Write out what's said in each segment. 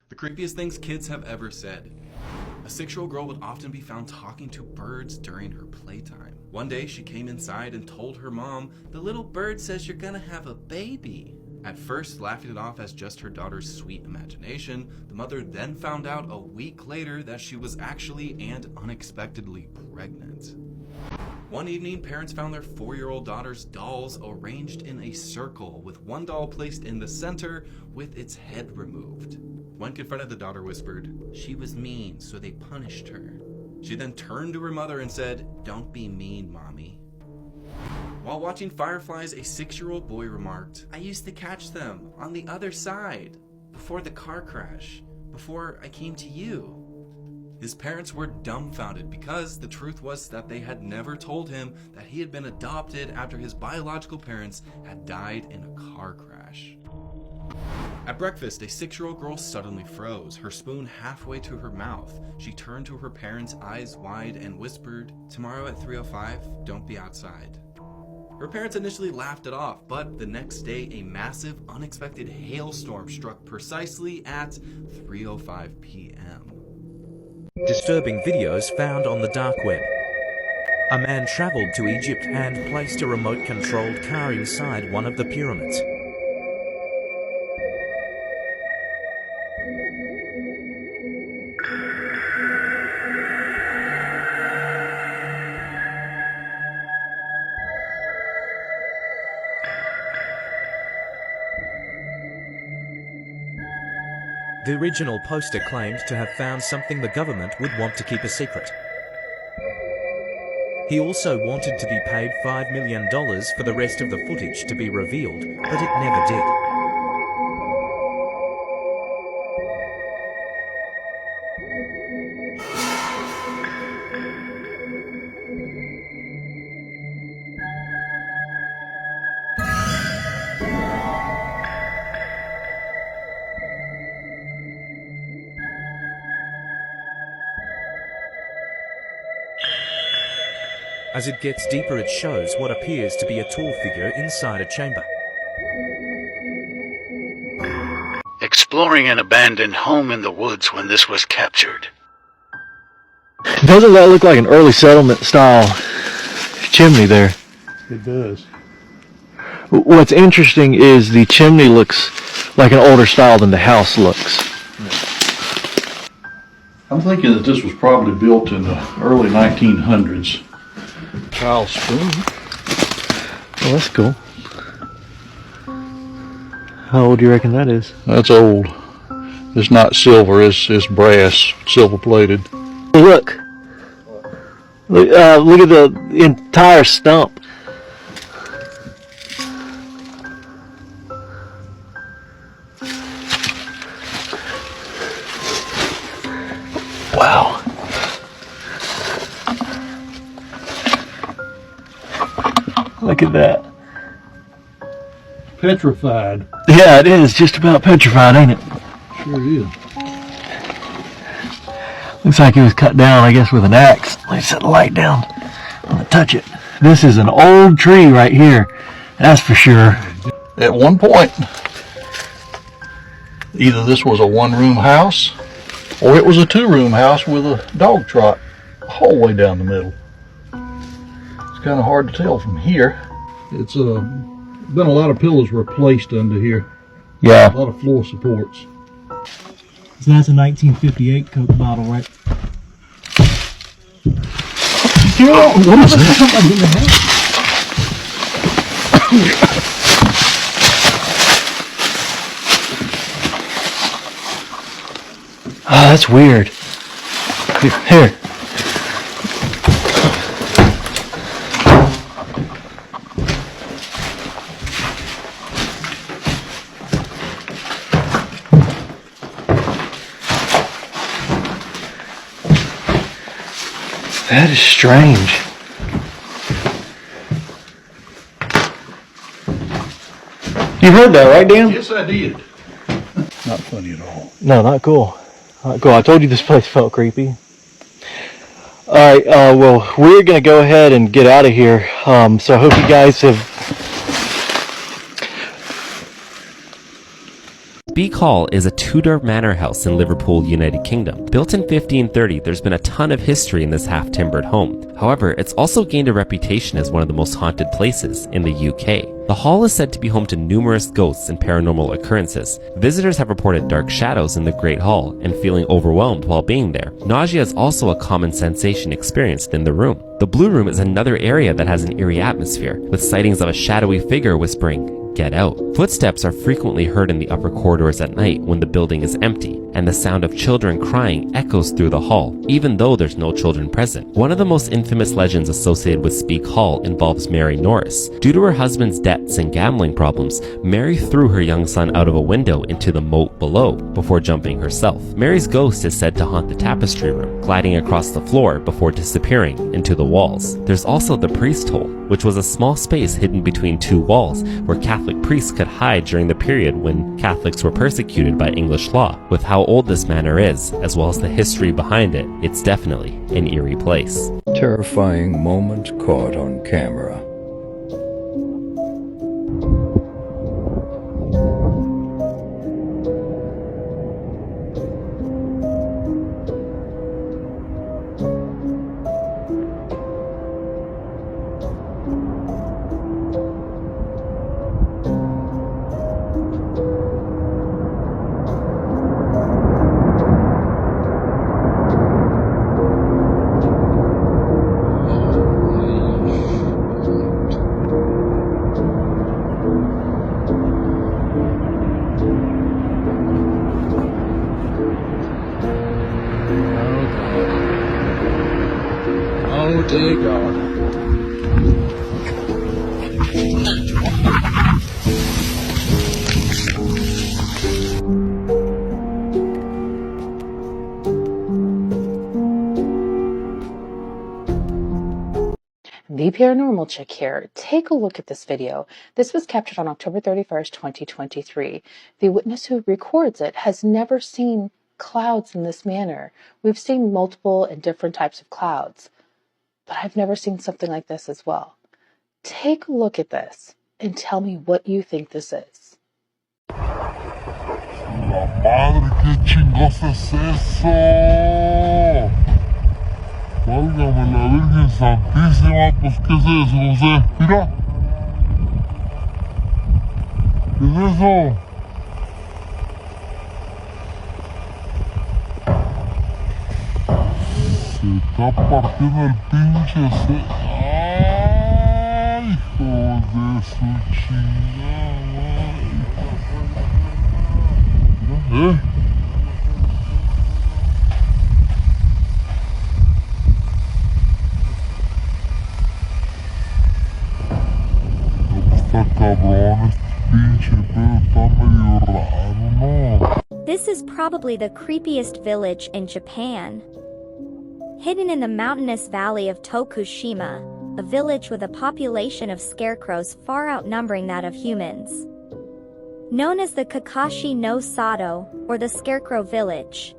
The creepiest things kids have ever said. A 6-year-old girl would often be found talking to birds during her playtime. One day, she came inside and told her mom, "The little bird says you're gonna have a baby." At first, laughing it off as just her daughter's sweet imagination, the mother then found out a week later that she was actually and unexpectedly pregnant. One evening, parents found their 4-year-old daughter's dolls arranged in a circle, with one doll placed in the center with its head removed. When confronted, the daughter whispered, "She was mean, so they punished her." She then turned to her mother and said, "Don't be mean, Mommy." While watching Fireflies, a 6-year-old boy remarked, "I used to catch them on the other side, before the car crash, before I came to you." His parents were dumbfounded because the truth was that they had never told him that he had been adopted after his biological parents had died in a car crash. At breakfast, a 6-year-old girl suddenly froze, her spoon halfway to her mouth. She turned to her parents, eyes wide, and whispered, "Tomorrow at 3:05, don't be outside." Her parents initially laughed it off, but the next day, a massive, unexpected hailstorm struck precisely at 3:05 p.m. Disturbing videos found on the dark web. A man traveled to Egypt and placed a remote-controlled car inside one of the pyramids. The original poster claimed to have found something the government would want to keep a secret. He also wanted to be paid $5 million for the rest of the footage to be revealed, but it never did. As it gets deeper, it shows what appears to be a tall figure inside a chamber. Exploring an abandoned home in the woods when this was captured. Doesn't that look like an early settlement style chimney there? It does. What's interesting is the chimney looks like an older style than the house looks. I'm thinking that this was probably built in the early 1900s. Child spoon. Oh, that's cool. How old do you reckon that is? That's old. It's not silver, it's brass, silver plated. Look. Look at the entire stump. Wow. Look at that. Petrified. Yeah, it is just about petrified, ain't it? Sure is. Looks like it was cut down, I guess, with an axe. Let me set the light down. I'm gonna touch it. This is an old tree right here. That's for sure. At one point, either this was a one-room house or it was a two-room house with a dog trot the whole way down the middle. It's kind of hard to tell from here. It's been a lot of pillows replaced under here. Yeah. A lot of floor supports. So that's a 1958 Coke bottle, right? What is that? Oh, that's weird. Here. That is strange. You heard that, right, Dan? Yes, I did. Not funny at all. No, not cool. Not cool. I told you this place felt creepy. Alright, well, we're going to go ahead and get out of here. So I hope you guys have Speke Hall is a Tudor manor house in Liverpool, United Kingdom. Built in 1530, there's been a ton of history in this half-timbered home. However, it's also gained a reputation as one of the most haunted places in the UK. The hall is said to be home to numerous ghosts and paranormal occurrences. Visitors have reported dark shadows in the Great Hall and feeling overwhelmed while being there. Nausea is also a common sensation experienced in the room. The Blue Room is another area that has an eerie atmosphere, with sightings of a shadowy figure whispering, "Get out." Footsteps are frequently heard in the upper corridors at night when the building is empty, and the sound of children crying echoes through the hall, even though there's no children present. One of the most infamous legends associated with Speke Hall involves Mary Norris. Due to her husband's debts and gambling problems, Mary threw her young son out of a window into the moat below before jumping herself. Mary's ghost is said to haunt the tapestry room, gliding across the floor before disappearing into the walls. There's also the priest hole, which was a small space hidden between two walls where Catholic priests could hide during the period when Catholics were persecuted by English law. With how old this manor is, as well as the history behind it, it's definitely an eerie place. Terrifying moment caught on camera. Oh dear God. The Paranormal Chick here. Take a look at this video. This was captured on October 31st, 2023. The witness who records it has never seen clouds in this manner. We've seen multiple and different types of clouds, but I've never seen something like this as well. Take a look at this and tell me what you think this is. La madre, ¿qué chingos es eso? Válgame la Virgen Santísima, pues ¿qué es eso, José? Mira. ¿Qué es eso? Se está partiendo el pinche ¡ay, hijo de su chingada! Mira, está cabrón, este pinche pedo está medio raro, ¿no? This is probably the creepiest village in Japan. Hidden in the mountainous valley of Tokushima, a village with a population of scarecrows far outnumbering that of humans. Known as the Kakashi no Sato, or the Scarecrow Village.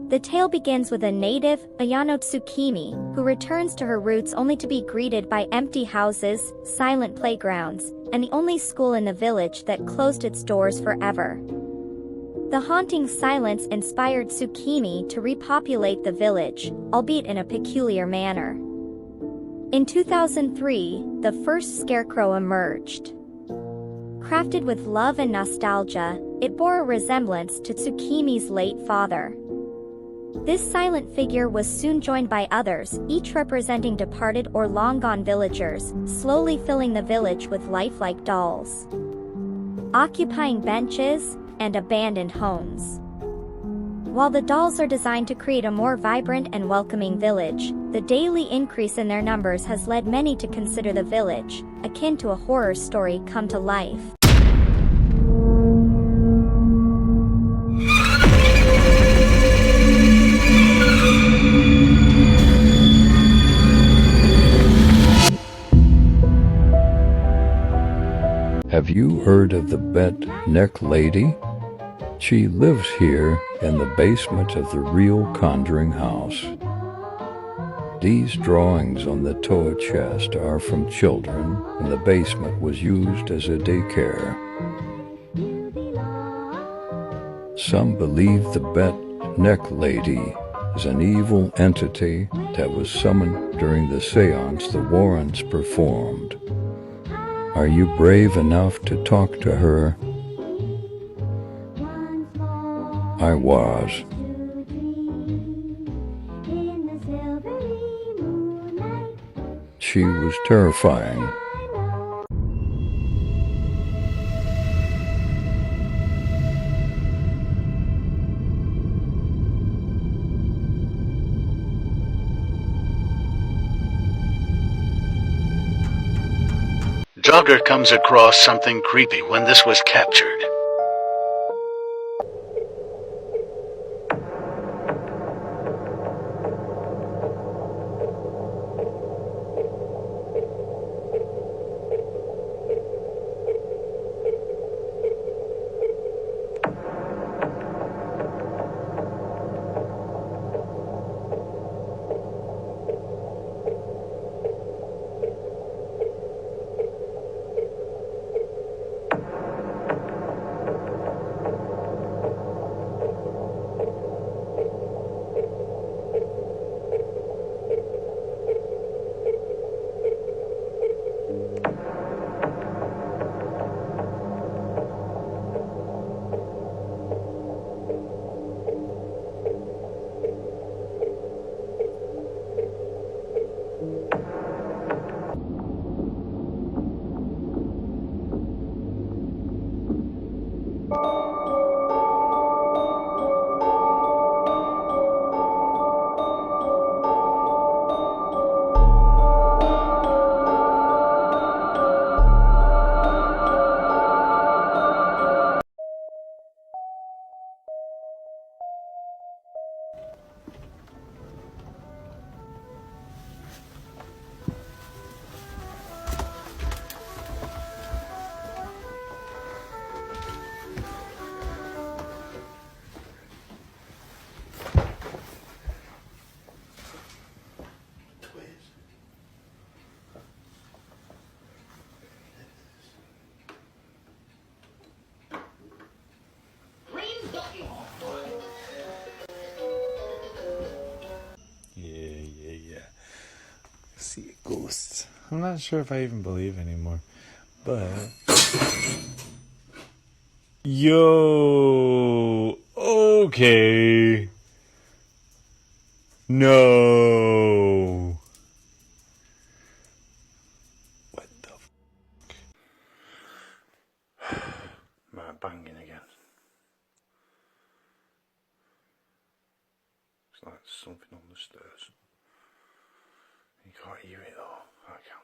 The tale begins with a native, Ayano Tsukimi, who returns to her roots only to be greeted by empty houses, silent playgrounds, and the only school in the village that closed its doors forever. The haunting silence inspired Tsukimi to repopulate the village, albeit in a peculiar manner. In 2003, the first scarecrow emerged. Crafted with love and nostalgia, it bore a resemblance to Tsukimi's late father. This silent figure was soon joined by others, each representing departed or long-gone villagers, slowly filling the village with lifelike dolls, occupying benches and abandoned homes. While the dolls are designed to create a more vibrant and welcoming village, the daily increase in their numbers has led many to consider the village akin to a horror story come to life. Have you heard of the Bent Neck Lady? She lives here in the basement of the real Conjuring House. These drawings on the Toa chest are from children, and the basement was used as a daycare. Some believe the Bet Neck Lady is an evil entity that was summoned during the seance the Warrens performed. Are you brave enough to talk to her? I was. She was terrifying. Jogger comes across something creepy when this was captured. See a ghost. I'm not sure if I even believe anymore, but yo, okay, no, what the fuck? My banging again. It's like something on the stairs. You can't hear it though. I can.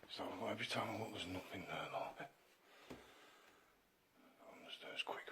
So every time I look, there's nothing there though. On the stairs, quick.